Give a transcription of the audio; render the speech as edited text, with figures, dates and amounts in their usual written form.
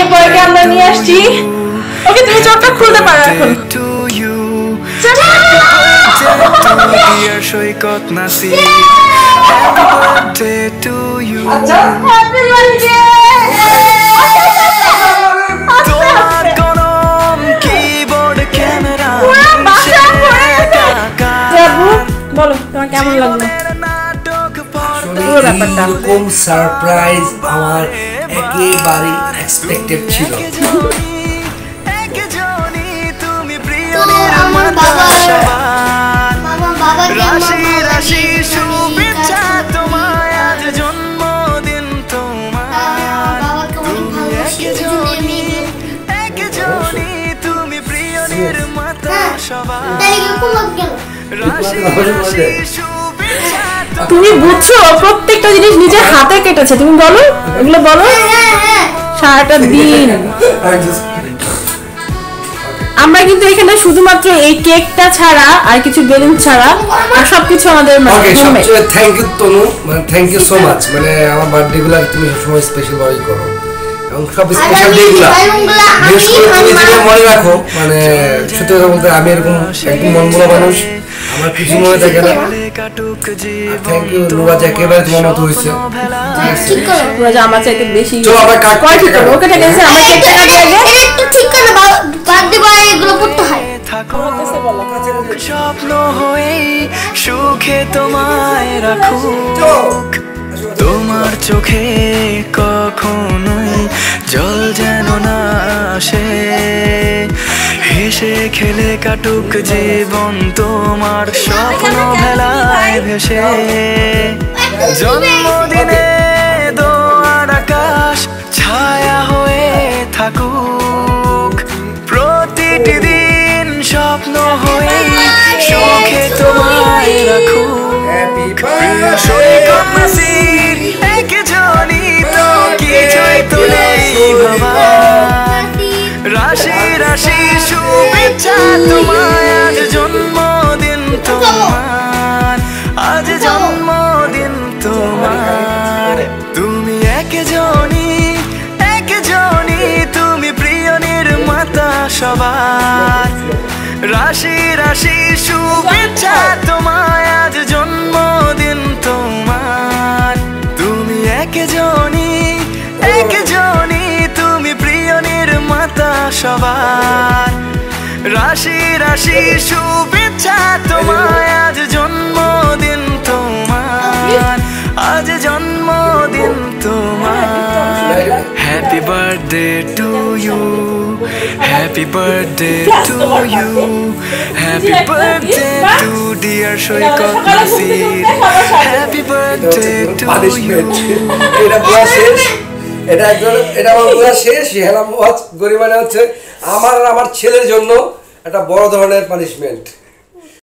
এই বয়কে আমরা নিয়ে আসছি। ওকে তুমি চোখটা খুলতে পারো এখন। Saikat Nasir happy birthday to you. Happy birthday. তোমার গরম কিবোর্ড ক্যামেরা বলো তোমার কেমন লাগলো পুরো ব্যাপারটা? এরকম সারপ্রাইজ আমার একেবারে এক্সপেক্টেড ছিল। আমার বাবা রাশি রাশি শুভেচ্ছা তোমায় আজ জন্মদিন তোমার। তুমি একজনই তুমি প্রিয় নির্মাতা সবার। রাশি রাশি শুভেচ্ছা। তুমি বুঝছো প্রত্যেকটা জিনিস নিজের হাতে কেটেছে। তুমি বলো এগুলো বলো। সারাটা দিন আমরা কিন্তু এখানে শুধুমাত্র এই কেকটা ছাড়া আর কিছু বেলুন ছাড়া আর সবকিছু আমাদের থ্যাংক ইউ তনু, মানে থ্যাংক ইউ সো মাচ। মানে আমার বার্থডে গুলো তুমি সবসময় স্পেশাল ভাবে করো এবং সব স্পেশাল ডে গুলো বিশেষ করে তুমি যেটা মনে রাখো। মানে সত্যি কথা বলতে আমি এরকম একদম মনমনা মানুষ, আমার কিছু মনে থাকে না। থ্যাংক ইউ নুরাজ, একেবারে তোমার মতো হয়েছে। নুরাজ আমার চাইতে বেশি। চলো আমরা কাট ঠিক করো। ওকে ঠিক আছে আমরা কেকটা কাটি আগে। একটু ঠিক করে বার্থডে বয় এগুলো করতে হয়। স্বপ্ন হয়ে সুখে তোমায় রাখুক, তোমার চোখে কখনোই জল যেন না আসে। হেসে খেলে কাটুক জীবন তোমার স্বপ্ন ভেলায় ভেসে। জন্মদিনে দোয়ার আকাশ ছায়া হয়ে থাকুক, প্রতিটি দিন স্বপ্ন হয়ে সুখে তোমায় রাখুক। প্রিয় সৈকত নাসির একজনই তো কিছুই তো নেই ভাবার। রাশি রাশি শুভেচ্ছা তোমায় আজ জন্মদিন তোমার, আজ জন্মদিন তোমার। তুমি একজনই তুমি প্রিয় নির্মাতা সবার। রাশি রাশি শুভেচ্ছা তোমায় আজ জন্মদিন তোমার। তুমি একজনই তুমি প্রিয় নির্মাতা সবার। রাশি রাশি শুভেচ্ছা তোমায় আজ জন্মদিন তোমার, আজ জন্মদিন তোমার। Happy birthday to you, happy birthday to you, happy birthday to dear Saikat Nasir, happy birthday to you. এটা পুরো শেষ, এটা আমার পুরো শেষ। হেলাম গরিমানে হচ্ছে আমার ছেলের জন্য একটা বড় ধরনের পানিশমেন্ট।